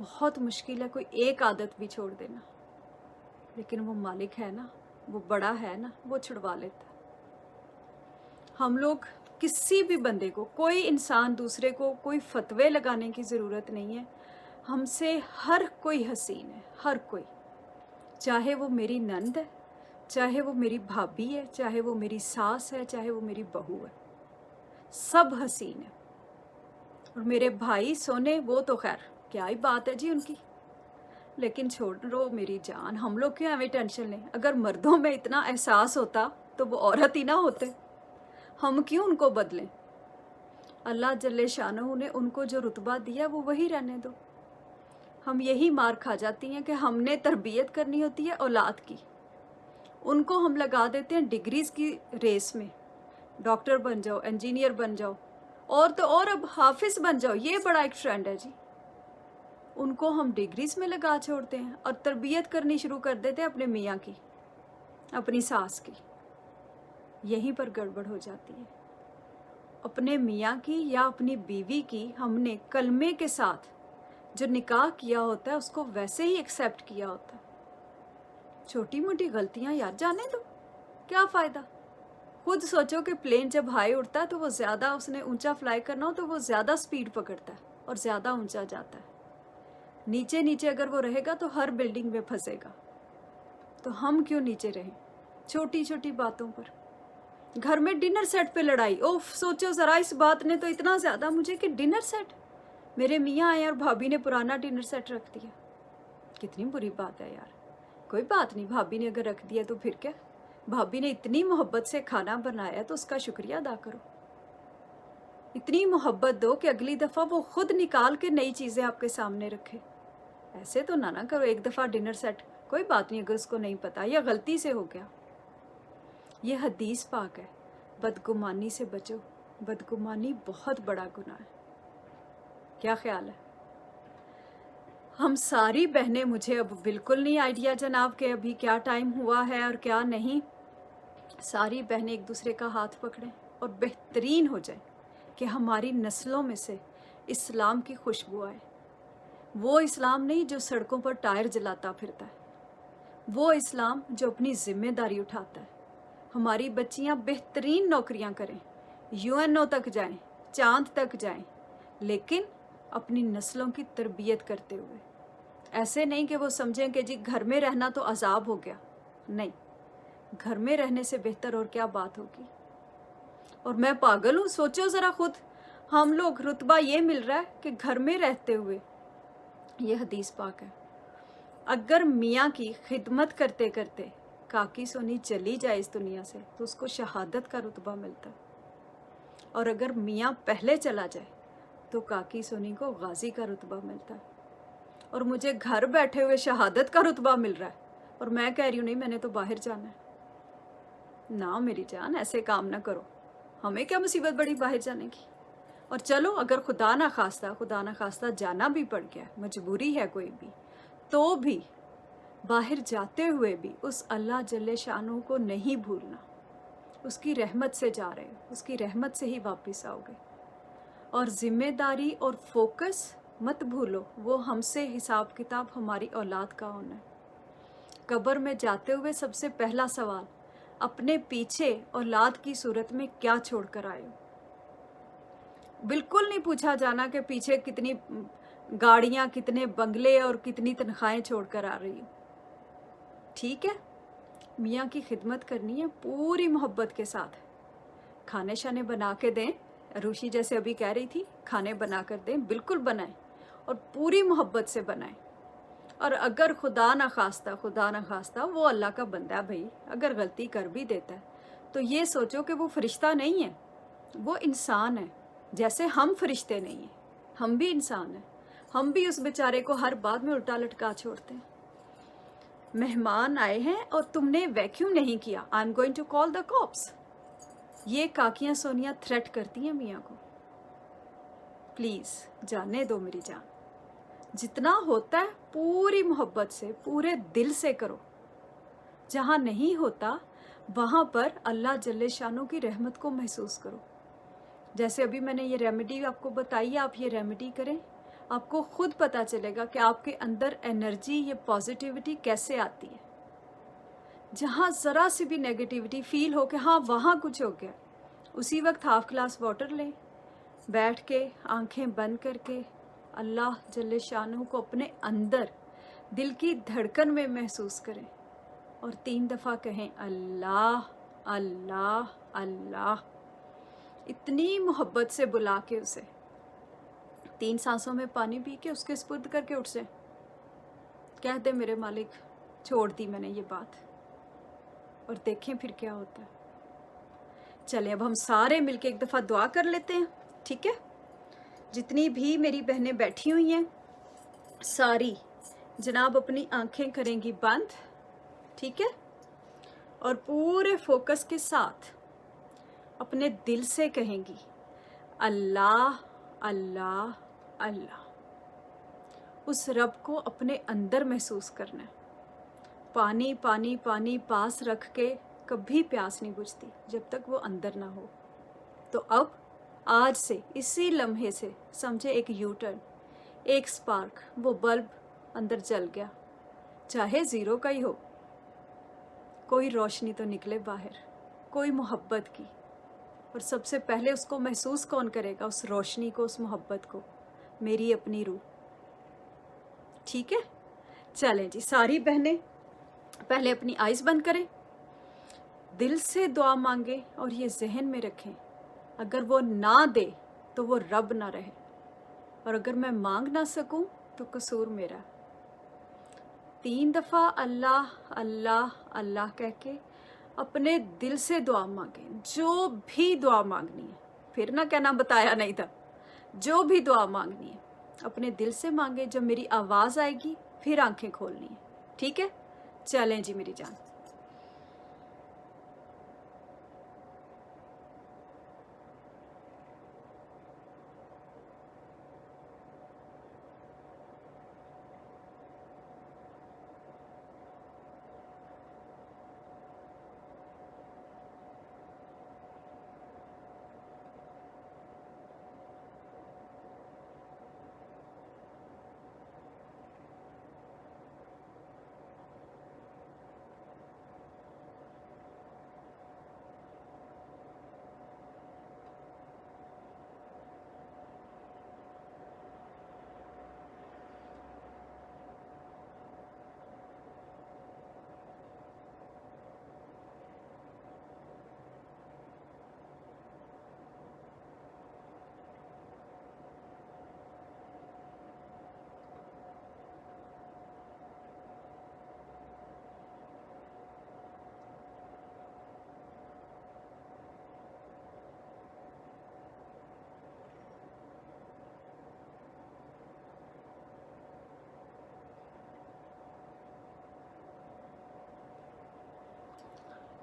बहुत मुश्किल है कोई एक आदत भी छोड़ देना, लेकिन वो मालिक है ना, वो बड़ा है ना, वो छुड़वा लेता है। हम लोग किसी भी बंदे को, कोई इंसान दूसरे को कोई फतवे लगाने की ज़रूरत नहीं है। हमसे हर कोई हसीन है, हर कोई, चाहे वो मेरी नंद है, चाहे वो मेरी भाभी है, चाहे वो मेरी सास है, चाहे वो मेरी बहू है, सब हसीन है। और मेरे भाई सोने, वो तो खैर क्या ही बात है जी उनकी, लेकिन छोड़ो मेरी जान, हम लोग क्यों हमें टेंशन लें? अगर मर्दों में इतना एहसास होता तो वो औरत ही ना होते, हम क्यों उनको बदलें? अल्लाह जल्ले शानहू ने उनको जो रुतबा दिया वो वही रहने दो। हम यही मार खा जाती हैं कि हमने तरबियत करनी होती है औलाद की, उनको हम लगा देते हैं डिग्रीज़ की रेस में, डॉक्टर बन जाओ, इंजीनियर बन जाओ, और तो और अब हाफिज़ बन जाओ, ये बड़ा एक ट्रेंड है जी। उनको हम डिग्रीज़ में लगा छोड़ते हैं और तरबियत करनी शुरू कर देते हैं अपने मियाँ की, अपनी सास की। यहीं पर गड़बड़ हो जाती है। अपने मियाँ की या अपनी बीवी की हमने कलमे के साथ जो निकाह किया होता है उसको वैसे ही एक्सेप्ट किया होता है। छोटी मोटी गलतियाँ याद जाने दो, क्या फ़ायदा? खुद सोचो कि प्लेन जब हाई उड़ता है तो वो ज़्यादा, उसने ऊंचा फ्लाई करना हो तो वो ज़्यादा स्पीड पकड़ता है और ज़्यादा ऊंचा जाता है। नीचे नीचे अगर वो रहेगा तो हर बिल्डिंग में फंसेगा। तो हम क्यों नीचे रहें छोटी छोटी बातों पर? घर में डिनर सेट पे लड़ाई, ओफ सोचो ज़रा, इस बात ने तो इतना ज़्यादा मुझे कि डिनर सेट, मेरे मियाँ आए और भाभी ने पुराना डिनर सेट रख दिया। कितनी बुरी बात है यार। कोई बात नहीं, भाभी ने अगर रख दिया तो फिर क्या, भाभी ने इतनी मोहब्बत से खाना बनाया तो उसका शुक्रिया अदा करो। इतनी मोहब्बत दो कि अगली दफ़ा वो खुद निकाल के नई चीज़ें आपके सामने रखे। ऐसे तो ना करो, एक दफ़ा डिनर सेट, कोई बात नहीं अगर उसको नहीं पता या गलती से हो गया। ये हदीस पाक है, बदगुमानी से बचो, बदगुमानी बहुत बड़ा गुनाह है। क्या ख्याल है? हम सारी बहनें, मुझे अब बिल्कुल नहीं आइडिया जनाब कि अभी क्या टाइम हुआ है और क्या नहीं, सारी बहनें एक दूसरे का हाथ पकड़ें और बेहतरीन हो जाए कि हमारी नस्लों में से इस्लाम की खुशबू आए। वो इस्लाम नहीं जो सड़कों पर टायर जलाता फिरता है, वो इस्लाम जो अपनी जिम्मेदारी उठाता है। हमारी बच्चियां बेहतरीन नौकरियां करें, यूएनओ तक जाएं, चांद तक जाएं, लेकिन अपनी नस्लों की तरबियत करते हुए। ऐसे नहीं कि वो समझें कि जी घर में रहना तो अजाब हो गया। नहीं, घर में रहने से बेहतर और क्या बात होगी। और मैं पागल हूँ, सोचो ज़रा खुद, हम लोग रुतबा ये मिल रहा है कि घर में रहते हुए, ये हदीस पाक है, अगर मियाँ की खिदमत करते करते काकी सोनी चली जाए इस दुनिया से तो उसको शहादत का रुतबा मिलता है, और अगर मियाँ पहले चला जाए तो काकी सोनी को गाजी का रुतबा मिलता है। और मुझे घर बैठे हुए शहादत का रुतबा मिल रहा है और मैं कह रही हूँ नहीं, मैंने तो बाहर जाना है। ना मेरी जान, ऐसे काम ना करो, हमें क्या मुसीबत बड़ी बाहर जाने की। और चलो अगर खुदा ना खास्ता जाना भी पड़ गया, मजबूरी है कोई भी, तो भी बाहर जाते हुए भी उस अल्लाह जल्ले शानू को नहीं भूलना। उसकी रहमत से जा रहे हो, उसकी रहमत से ही वापस आओगे। और जिम्मेदारी और फोकस मत भूलो, वो हमसे हिसाब किताब हमारी औलाद का होना है। कब्र में जाते हुए सबसे पहला सवाल, अपने पीछे औलाद की सूरत में क्या छोड़ कर आए हो। बिल्कुल नहीं पूछा जाना कि पीछे कितनी गाड़ियाँ, कितने बंगले और कितनी तनख्वाहें छोड़ कर आ रही हो। ठीक है, मियाँ की खिदमत करनी है पूरी मोहब्बत के साथ। खाने शाने बना के दें, रूशी जैसे अभी कह रही थी, खाने बना कर दें, बिल्कुल बनाएं और पूरी मोहब्बत से बनाएं। और अगर खुदा ना खास्ता वो अल्लाह का बंदा है भाई, अगर गलती कर भी देता है तो ये सोचो कि वो फरिश्ता नहीं है, वो इंसान है। जैसे हम फरिश्ते नहीं हैं, हम भी इंसान हैं। हम भी उस बेचारे को हर बात में उल्टा लटका छोड़ते हैं। मेहमान आए हैं और तुमने वैक्यूम नहीं किया, I am going to call the cops. ये काकियां सोनिया थ्रेट करती हैं मियाँ को। प्लीज जाने दो मेरी जान, जितना होता है पूरी मोहब्बत से, पूरे दिल से करो। जहाँ नहीं होता वहाँ पर अल्लाह जल्ले शानों की रहमत को महसूस करो। जैसे अभी मैंने ये रेमेडी आपको बताई, आप ये रेमेडी करें, आपको खुद पता चलेगा कि आपके अंदर एनर्जी, ये पॉजिटिविटी कैसे आती है। जहाँ ज़रा सी भी नेगेटिविटी फील हो कि हाँ वहाँ कुछ हो गया, उसी वक्त हाफ ग्लास वाटर लें, बैठ के आंखें बंद करके अल्लाह जल्ले शानहू को अपने अंदर दिल की धड़कन में महसूस करें और 3 दफ़ा कहें अल्लाह अल्लाह अल्लाह। इतनी मोहब्बत से बुला के उसे 3 सांसों में पानी पी के उसके स्पुर्द करके उठ से कह दे मेरे मालिक, छोड़ दी मैंने ये बात, और देखें फिर क्या होता है। चलें अब हम सारे मिलके एक दफ़ा दुआ कर लेते हैं, ठीक है। जितनी भी मेरी बहनें बैठी हुई हैं सारी जनाब अपनी आंखें करेंगी बंद, ठीक है, और पूरे फोकस के साथ अपने दिल से कहेंगी अल्लाह अल्लाह अल्लाह। उस रब को अपने अंदर महसूस करना है। पानी पानी पानी पास रख के कभी प्यास नहीं बुझती जब तक वो अंदर ना हो। तो अब आज से इसी लम्हे से समझे एक यू टर्न, एक स्पार्क, वो बल्ब अंदर जल गया, चाहे 0 का ही हो, कोई रोशनी तो निकले बाहर, कोई मोहब्बत की। और सबसे पहले उसको महसूस कौन करेगा, उस रोशनी को, उस मोहब्बत को, मेरी अपनी रूह, ठीक है। चलें जी, सारी बहनें पहले अपनी आइज़ बंद करें, दिल से दुआ मांगे और ये जहन में रखें, अगर वो ना दे तो वो रब ना रहे, और अगर मैं मांग ना सकूं तो कसूर मेरा। 3 दफ़ा अल्लाह अल्लाह अल्लाह कह के अपने दिल से दुआ मांगे, जो भी दुआ मांगनी है, फिर ना कहना बताया नहीं था, जो भी दुआ मांगनी है अपने दिल से मांगे। जब मेरी आवाज़ आएगी फिर आंखें खोलनी है, ठीक है। चलें जी मेरी जान।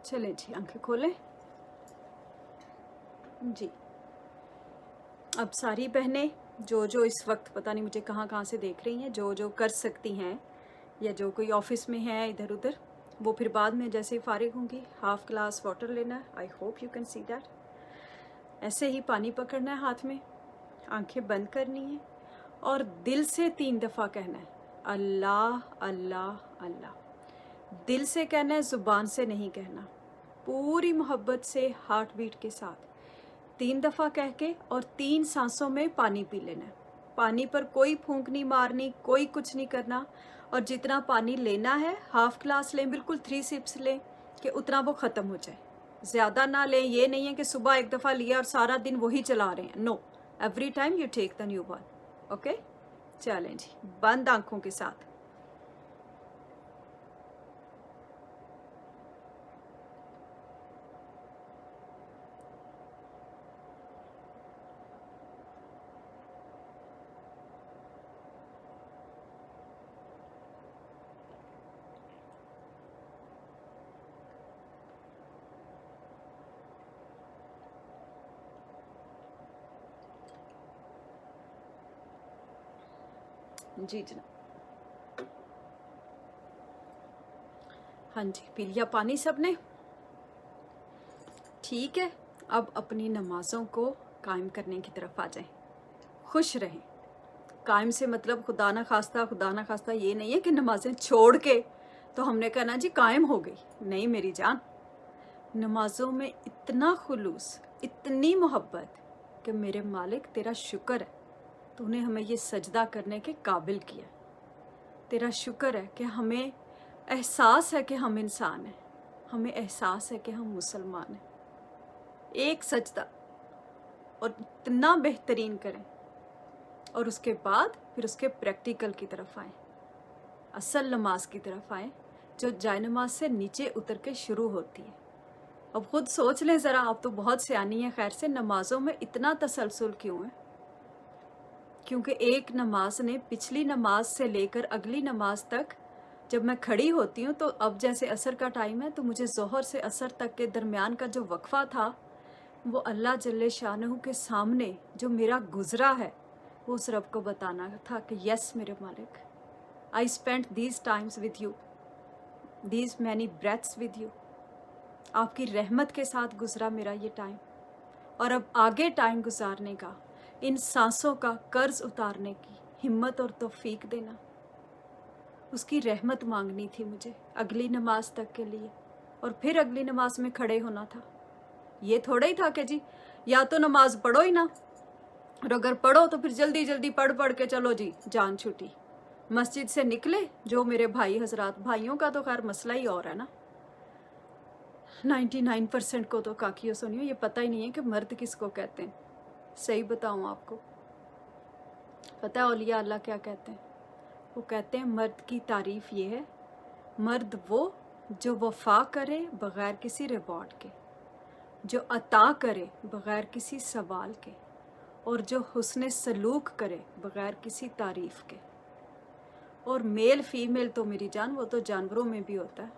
चलें जी, आंखें खोलें जी। अब सारी बहनें जो इस वक्त पता नहीं मुझे कहाँ कहाँ से देख रही हैं, जो कर सकती हैं या जो कोई ऑफिस में है इधर उधर, वो फिर बाद में जैसे ही फारिग होंगी हाफ ग्लास वाटर लेना है। I hope you can see that. ऐसे ही पानी पकड़ना है हाथ में, आंखें बंद करनी है और दिल से 3 दफ़ा कहना है अल्लाह अल्लाह अल्लाह। दिल से कहना है, ज़ुबान से नहीं कहना, पूरी मोहब्बत से हार्ट बीट के साथ 3 दफ़ा कह के और 3 सांसों में पानी पी लेना है। पानी पर कोई फूंक नहीं मारनी, कोई कुछ नहीं करना, और जितना पानी लेना है हाफ ग्लास लें, बिल्कुल 3 सिप्स लें कि उतना वो ख़त्म हो जाए। ज़्यादा ना लें, ये नहीं है कि सुबह एक दफ़ा लिया और सारा दिन वही चला रहे हैं। No, every time you take the new one. Okay, चलें जी, बंद आंखों के साथ। जी जनाब, हाँ जी, पी लिया पानी सबने? ठीक है, अब अपनी नमाज़ों को कायम करने की तरफ आ जाएं। खुश रहें। कायम से मतलब खुदा ना खास्ता ये नहीं है कि नमाजें छोड़ के तो हमने कहना जी कायम हो गई। नहीं मेरी जान, नमाजों में इतना खुलूस, इतनी मोहब्बत कि मेरे मालिक तेरा शुक्र है, तूने हमें ये सजदा करने के काबिल किया। तेरा शुक्र है कि हमें एहसास है कि हम इंसान हैं, हमें एहसास है कि हम मुसलमान हैं। एक सजदा और इतना बेहतरीन करें और उसके बाद फिर उसके प्रैक्टिकल की तरफ आएँ, असल नमाज की तरफ आएँ जो जाय नमाज से नीचे उतर के शुरू होती है। अब खुद सोच लें ज़रा, आप तो बहुत सियानी हैं, खैर से नमाज़ों में इतना तसलसल क्यों है? क्योंकि एक नमाज ने पिछली नमाज से लेकर अगली नमाज तक जब मैं खड़ी होती हूँ तो अब जैसे असर का टाइम है तो मुझे ज़ोहर से असर तक के दरमियान का जो वक्फ़ा था वो अल्लाह जल्ले शानहू के सामने जो मेरा गुज़रा है वो उस रब को बताना था कि यस मेरे मालिक, I spent these times with you, these many breaths with you. आपकी रहमत के साथ गुज़रा मेरा ये टाइम, और अब आगे टाइम गुजारने का, इन सांसों का कर्ज उतारने की हिम्मत और तौफीक देना। उसकी रहमत मांगनी थी मुझे अगली नमाज तक के लिए, और फिर अगली नमाज में खड़े होना था। ये थोड़ा ही था कि जी या तो नमाज पढ़ो ही ना, और अगर पढ़ो तो फिर जल्दी जल्दी पढ़ के चलो जी जान छुटी, मस्जिद से निकले। जो मेरे भाई हजरात, भाइयों का तो खैर मसला ही और है ना, 99% को तो काकियो सुनियो ये पता ही नहीं है कि मर्द किसको कहते हैं। सही बताऊं आपको, पता है औलिया अल्लाह क्या कहते हैं? वो कहते हैं मर्द की तारीफ ये है, मर्द वो जो वफा करे बग़ैर किसी रिवॉर्ड के, जो अता करे बग़ैर किसी सवाल के, और जो हुस्न सलूक करे बग़ैर किसी तारीफ़ के। और मेल फीमेल तो मेरी जान वो तो जानवरों में भी होता है,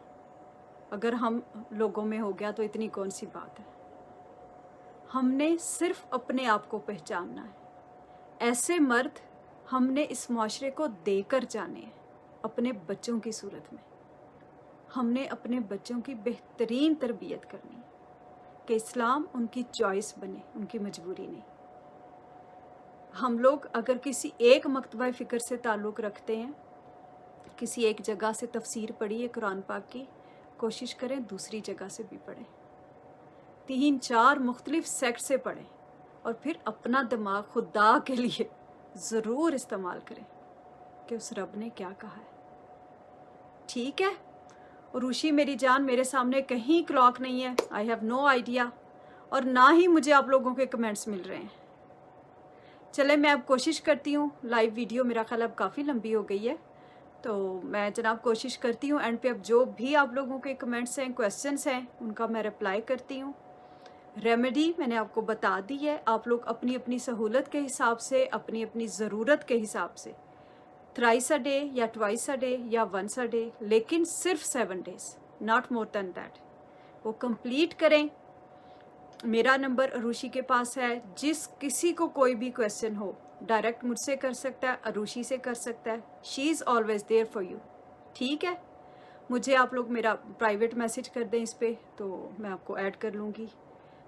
अगर हम लोगों में हो गया तो इतनी कौन सी बात है। हमने सिर्फ अपने आप को पहचानना है। ऐसे मर्द हमने इस माशरे को देकर जाने हैं अपने बच्चों की सूरत में। हमने अपने बच्चों की बेहतरीन तरबियत करनी है कि इस्लाम उनकी चॉइस बने, उनकी मजबूरी नहीं। हम लोग अगर किसी एक मकतबा फ़िक्र से ताल्लुक़ रखते हैं, किसी एक जगह से तफसीर पढ़ी है कुरान पाक की, कोशिश करें दूसरी जगह से भी पढ़ें, 3-4 मुख्तलिफ सेक्ट से पढ़ें, और फिर अपना दिमाग खुदा के लिए ज़रूर इस्तेमाल करें कि उस रब ने क्या कहा है। ठीक है? और ऋषि मेरी जान, मेरे सामने कहीं क्लॉक नहीं है, आई हैव नो आइडिया, और ना ही मुझे आप लोगों के कमेंट्स मिल रहे हैं। चले मैं अब कोशिश करती हूँ, लाइव वीडियो मेरा ख्याल अब काफ़ी लंबी हो गई है, तो मैं जनाब कोशिश करती हूँ एंड पे अब जो भी आप लोगों के कमेंट्स हैं, क्वेश्चंस हैं, उनका मैं रिप्लाई करती हूँ। रेमेडी मैंने आपको बता दी है, आप लोग अपनी अपनी सहूलत के हिसाब से, अपनी अपनी ज़रूरत के हिसाब से थ्राइस अ डे या ट्वाइस अ डे या वंस अ डे, लेकिन सिर्फ 7 days, not more than that. वो कंप्लीट करें। मेरा नंबर अरुषि के पास है, जिस किसी को कोई भी क्वेश्चन हो डायरेक्ट मुझसे कर सकता है, अरुषि से कर सकता है। She is always there for you. ठीक है, मुझे आप लोग मेरा प्राइवेट मैसेज कर दें इस पर, तो मैं आपको ऐड कर लूँगी,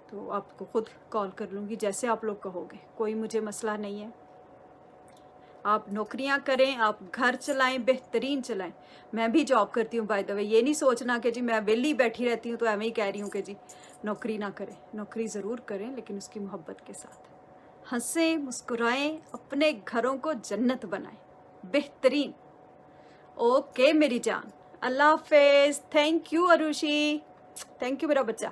तो आपको खुद कॉल कर लूँगी, जैसे आप लोग कहोगे, कोई मुझे मसला नहीं है। आप नौकरियां करें, आप घर चलाएं, बेहतरीन चलाएं। मैं भी जॉब करती हूँ बाय द वे, ये नहीं सोचना कि जी मैं वेली बैठी रहती हूँ तो एवं ही कह रही हूँ कि जी नौकरी ना करें। नौकरी ज़रूर करें, लेकिन उसकी मोहब्बत के साथ। हंसें, मुस्कुराएं, अपने घरों को जन्नत बनाएं, बेहतरीन। ओके मेरी जान, अल्लाह हाफिज़। Thank you Arushi, thank you मेरा बच्चा।